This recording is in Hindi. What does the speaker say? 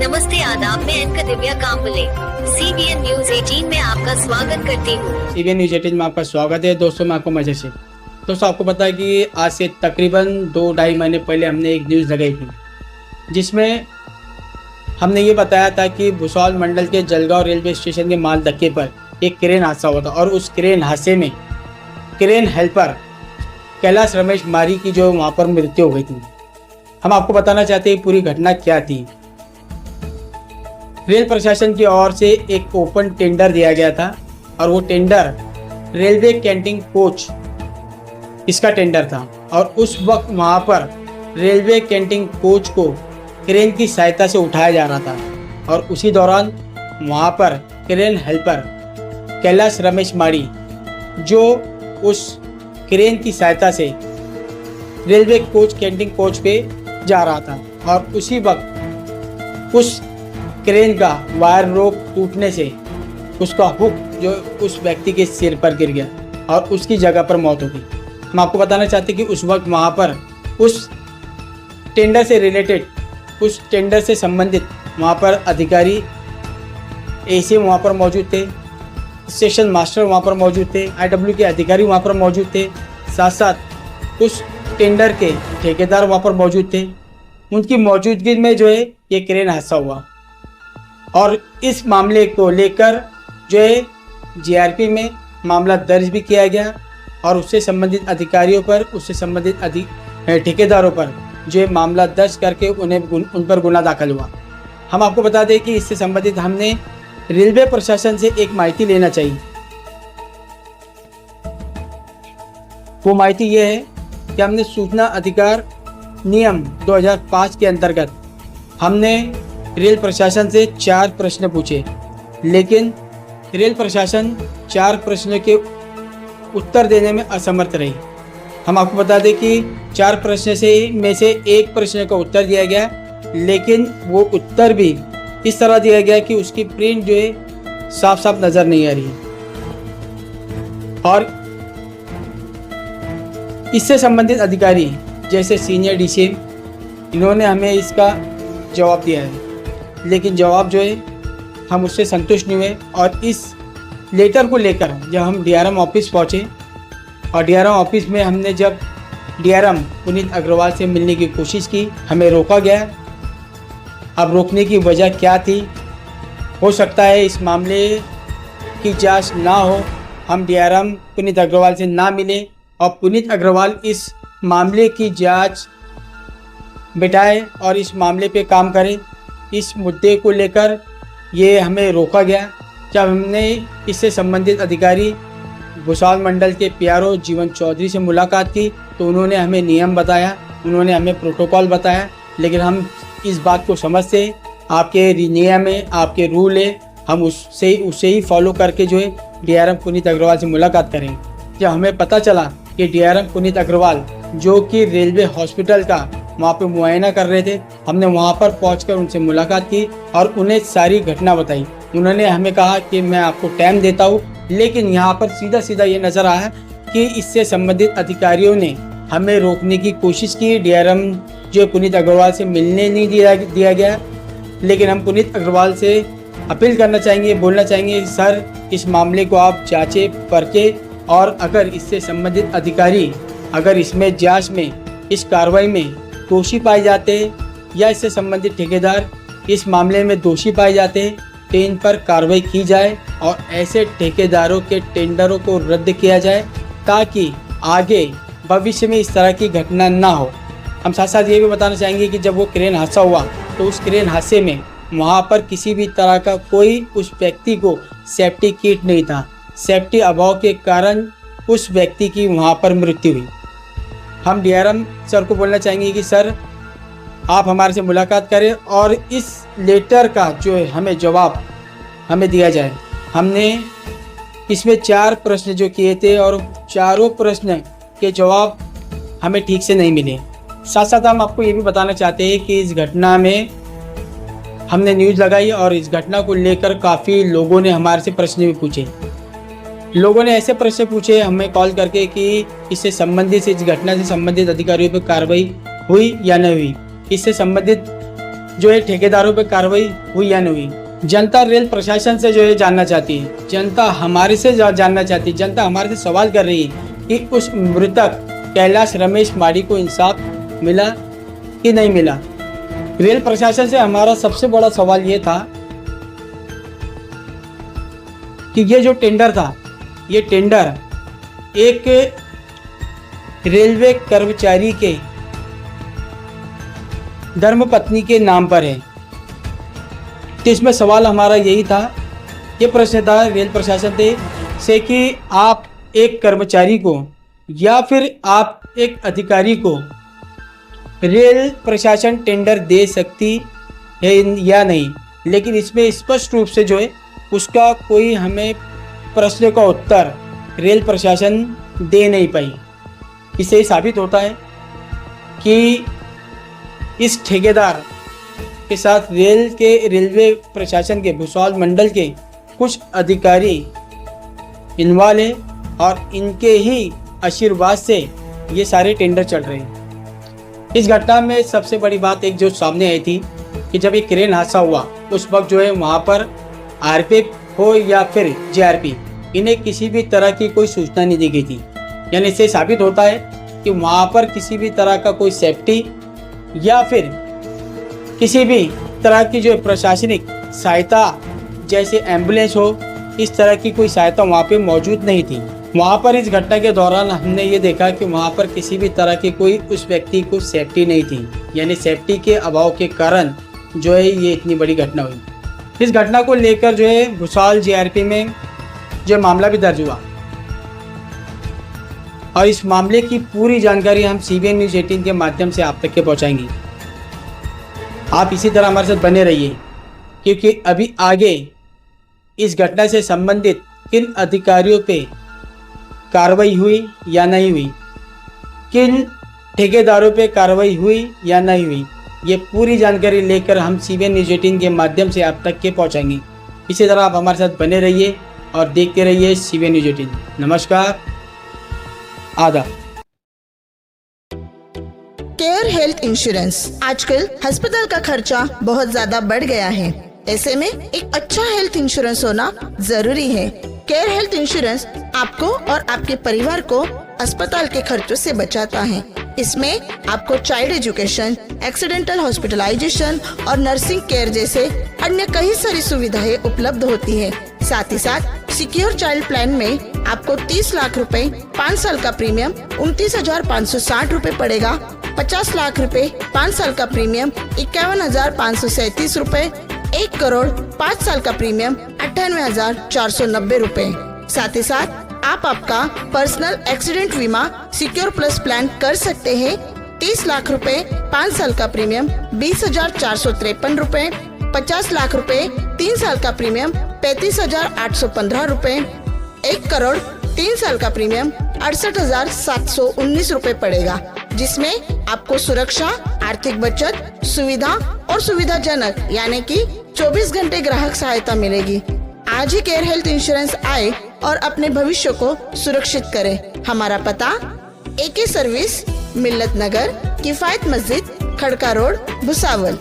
नमस्ते आदाब, मैं anchor Divya Kamble CBN news 18 में आपका स्वागत करती हूँ। CBN न्यूज 18 में आपका स्वागत है। दोस्तों मैं आपको मजे से दोस्तों आपको पता है कि आज से तकरीबन 2-2.5 महीने पहले हमने एक न्यूज़ लगाई थी जिसमें हमने ये बताया था कि भुसावल मंडल के जलगांव रेलवे स्टेशन के माल धक्के पर एक क्रेन हादसा हुआ था और उस क्रेन हादसे में क्रेन हेल्पर कैलाश रमेश मारी की जो वहाँ पर मृत्यु हो गई थी। हम आपको बताना चाहते हैं पूरी घटना क्या थी। रेल प्रशासन की ओर से एक ओपन टेंडर दिया गया था और वो टेंडर रेलवे कैंटीन कोच इसका टेंडर था और उस वक्त वहाँ पर रेलवे कैंटीन कोच को क्रेन की सहायता से उठाया जा रहा था और उसी दौरान वहाँ पर क्रेन हेल्पर कैलाश रमेश मारी जो उस क्रेन की सहायता से रेलवे कोच कैंटीन कोच पे जा रहा था और उसी वक्त उस क्रेन का वायर रोप टूटने से उसका हुक जो उस व्यक्ति के सिर पर गिर गया और उसकी जगह पर मौत हो गई। हम आपको बताना चाहते हैं कि उस वक्त वहाँ पर उस टेंडर से रिलेटेड उस टेंडर से संबंधित वहाँ पर अधिकारी एसी वहाँ पर मौजूद थे, स्टेशन मास्टर वहाँ पर मौजूद थे, IW के अधिकारी वहाँ पर मौजूद थे, साथ साथ उस टेंडर के ठेकेदार वहाँ पर मौजूद थे। उनकी मौजूदगी में जो है ये क्रेन हादसा हुआ और इस मामले को लेकर जो है GRP में मामला दर्ज भी किया गया और उससे संबंधित अधिकारियों पर उससे संबंधित ठेकेदारों पर जो है मामला दर्ज करके उन पर गुना दाखिल हुआ। हम आपको बता दें कि इससे संबंधित हमने रेलवे प्रशासन से एक माहिती लेना चाहिए। वो माहिती ये है कि हमने सूचना अधिकार नियम 2005 के अंतर्गत हमने रेल प्रशासन से 4 प्रश्न पूछे, लेकिन रेल प्रशासन 4 प्रश्नों के उत्तर देने में असमर्थ रही। हम आपको बता दें कि 4 प्रश्न में से एक प्रश्न का उत्तर दिया गया, लेकिन वो उत्तर भी इस तरह दिया गया कि उसकी प्रिंट जो है साफ साफ नज़र नहीं आ रही है और इससे संबंधित अधिकारी जैसे सीनियर DCM इन्होंने हमें इसका जवाब दिया है, लेकिन जवाब जो है हम उससे संतुष्ट नहीं हुए और इस लेटर को लेकर जब हम DRM ऑफिस पहुँचे और DRM ऑफिस में हमने जब DRM पुनीत अग्रवाल से मिलने की कोशिश की, हमें रोका गया। अब रोकने की वजह क्या थी? हो सकता है इस मामले की जांच ना हो, हम DRM पुनीत अग्रवाल से ना मिले और पुनीत अग्रवाल इस मामले की जांच बिठाए और इस मामले पे काम करें। इस मुद्दे को लेकर ये हमें रोका गया। जब हमने इससे संबंधित अधिकारी भुसावल मंडल के PRO जीवन चौधरी से मुलाकात की तो उन्होंने हमें नियम बताया, उन्होंने हमें प्रोटोकॉल बताया, लेकिन हम इस बात को समझते आपके नियम है, आपके रूल है, हम उससे ही फॉलो करके जो है DRM पुनीत अग्रवाल से मुलाकात करेंगे। जब हमें पता चला कि DRM पुनीत अग्रवाल जो कि रेलवे हॉस्पिटल का वहाँ पे मुआयना कर रहे थे, हमने वहाँ पर पहुँचकर उनसे मुलाकात की और उन्हें सारी घटना बताई। उन्होंने हमें कहा कि मैं आपको टाइम देता हूँ, लेकिन यहाँ पर सीधा सीधा ये नज़र आया कि इससे संबंधित अधिकारियों ने हमें रोकने की कोशिश की। DRM जो पुनीत अग्रवाल से मिलने नहीं दिया गया, लेकिन हम पुनीत अग्रवाल से अपील करना चाहेंगे, बोलना चाहेंगे सर इस मामले को आप जांचे परखे और अगर इससे संबंधित अधिकारी अगर इसमें जांच में इस कार्रवाई में दोषी पाए जाते या इससे संबंधित ठेकेदार इस मामले में दोषी पाए जाते तो इन पर कार्रवाई की जाए और ऐसे ठेकेदारों के टेंडरों को रद्द किया जाए ताकि आगे भविष्य में इस तरह की घटना ना हो। हम साथ साथ ये भी बताना चाहेंगे कि जब वो क्रेन हादसा हुआ तो उस क्रेन हादसे में वहाँ पर किसी भी तरह का कोई उस व्यक्ति को सेफ्टी किट नहीं था। सेफ्टी अभाव के कारण उस व्यक्ति की वहाँ पर मृत्यु हुई। हम DRM सर को बोलना चाहेंगे कि सर आप हमारे से मुलाकात करें और इस लेटर का जो है हमें जवाब हमें दिया जाए। हमने इसमें 4 प्रश्न जो किए थे और चारों प्रश्न के जवाब हमें ठीक से नहीं मिले। साथ साथ हम आपको ये भी बताना चाहते हैं कि इस घटना में हमने न्यूज़ लगाई और इस घटना को लेकर काफ़ी लोगों ने हमारे से प्रश्न भी पूछे। लोगों ने ऐसे प्रश्न पूछे हमें कॉल करके कि इससे संबंधित इस घटना से संबंधित अधिकारियों पर कार्रवाई हुई या नहीं हुई। इससे संबंधित जो है ठेकेदारों पे कार्रवाई हुई या नहीं हुई। जनता रेल प्रशासन से जो है जानना चाहती है, जनता हमारे से जानना चाहती है, जनता हमारे से सवाल कर रही है कि उस मृतक कैलाश रमेश माड़ी को इंसाफ मिला कि नहीं मिला। रेल प्रशासन से हमारा सबसे बड़ा सवाल ये था कि ये जो टेंडर था, ये टेंडर एक रेलवे कर्मचारी के धर्मपत्नी के नाम पर है। तो इसमें सवाल हमारा यही था, ये प्रश्न था रेल प्रशासन से कि आप एक कर्मचारी को या फिर आप एक अधिकारी को रेल प्रशासन टेंडर दे सकती है या नहीं, लेकिन इसमें स्पष्ट रूप से जो है उसका कोई हमें प्रश्न का उत्तर रेल प्रशासन दे नहीं पाई। इससे साबित होता है कि इस ठेकेदार के साथ रेलवे प्रशासन के भुसावल मंडल के कुछ अधिकारी इन्वॉल्व है और इनके ही आशीर्वाद से ये सारे टेंडर चल रहे हैं। इस घटना में सबसे बड़ी बात एक जो सामने आई थी कि जब एक क्रेन हादसा हुआ उस वक्त जो है वहाँ पर आरपीएफ हो या फिर जीआरपी, इन्हें किसी भी तरह की कोई सूचना नहीं दी गई थी। यानी इससे साबित होता है कि वहाँ पर किसी भी तरह का कोई सेफ्टी या फिर किसी भी तरह की जो प्रशासनिक सहायता जैसे एम्बुलेंस हो, इस तरह की कोई सहायता वहाँ पे मौजूद नहीं थी। वहाँ पर इस घटना के दौरान हमने ये देखा कि वहाँ पर किसी भी तरह की कोई उस व्यक्ति को सेफ्टी नहीं थी। यानी सेफ्टी के अभाव के कारण जो है ये इतनी बड़ी घटना हुई। इस घटना को लेकर जो है भुसावल जीआरपी में जो मामला भी दर्ज हुआ और इस मामले की पूरी जानकारी हम सीबीएन न्यूज़ 18 के माध्यम से आप तक के पहुंचाएंगे। आप इसी तरह हमारे साथ बने रहिए, क्योंकि अभी आगे इस घटना से संबंधित किन अधिकारियों पे कार्रवाई हुई या नहीं हुई, किन ठेकेदारों पे कार्रवाई हुई या नहीं हुई, ये पूरी जानकारी लेकर हम सीबीएन न्यूज़ 18 के माध्यम से आप तक के पहुंचाएंगे। इसी तरह आप हमारे साथ बने रहिए और देखते रहिए सीबीएन न्यूज़ 18। नमस्कार, आदाब। Care health insurance. आजकल अस्पताल का खर्चा बहुत ज्यादा बढ़ गया है, ऐसे में एक अच्छा हेल्थ इंश्योरेंस होना जरूरी है। केयर हेल्थ इंश्योरेंस आपको और आपके परिवार को अस्पताल के खर्चों से बचाता है। इसमें आपको चाइल्ड एजुकेशन, एक्सीडेंटल हॉस्पिटलाइजेशन और नर्सिंग केयर जैसे अन्य कई सारी सुविधाएं उपलब्ध होती है। साथ ही साथ सिक्योर चाइल्ड प्लान में आपको 30 लाख रुपए 5 साल का प्रीमियम 29,560 रुपए पड़ेगा। 50 लाख रुपए 5 साल का प्रीमियम 51,537 रुपए। 1 करोड़ 5 साल का प्रीमियम 98,490 रुपए। साथ ही साथ आप आपका पर्सनल एक्सीडेंट बीमा सिक्योर प्लस प्लान कर सकते हैं। 30 लाख रुपए 5 साल का प्रीमियम 20,453 रुपए। 50 लाख रुपए 3 साल का प्रीमियम 35,815 रुपए। 1 करोड़ 3 साल का प्रीमियम 68,719 रुपए पड़ेगा, जिसमें आपको सुरक्षा, आर्थिक बचत, सुविधा और सुविधाजनक यानी कि 24 घंटे ग्राहक सहायता मिलेगी। आज ही केयर हेल्थ इंश्योरेंस आए और अपने भविष्य को सुरक्षित करें। हमारा पता AK सर्विस, मिल्लत नगर, किफायत मस्जिद, खड़का रोड, भुसावल।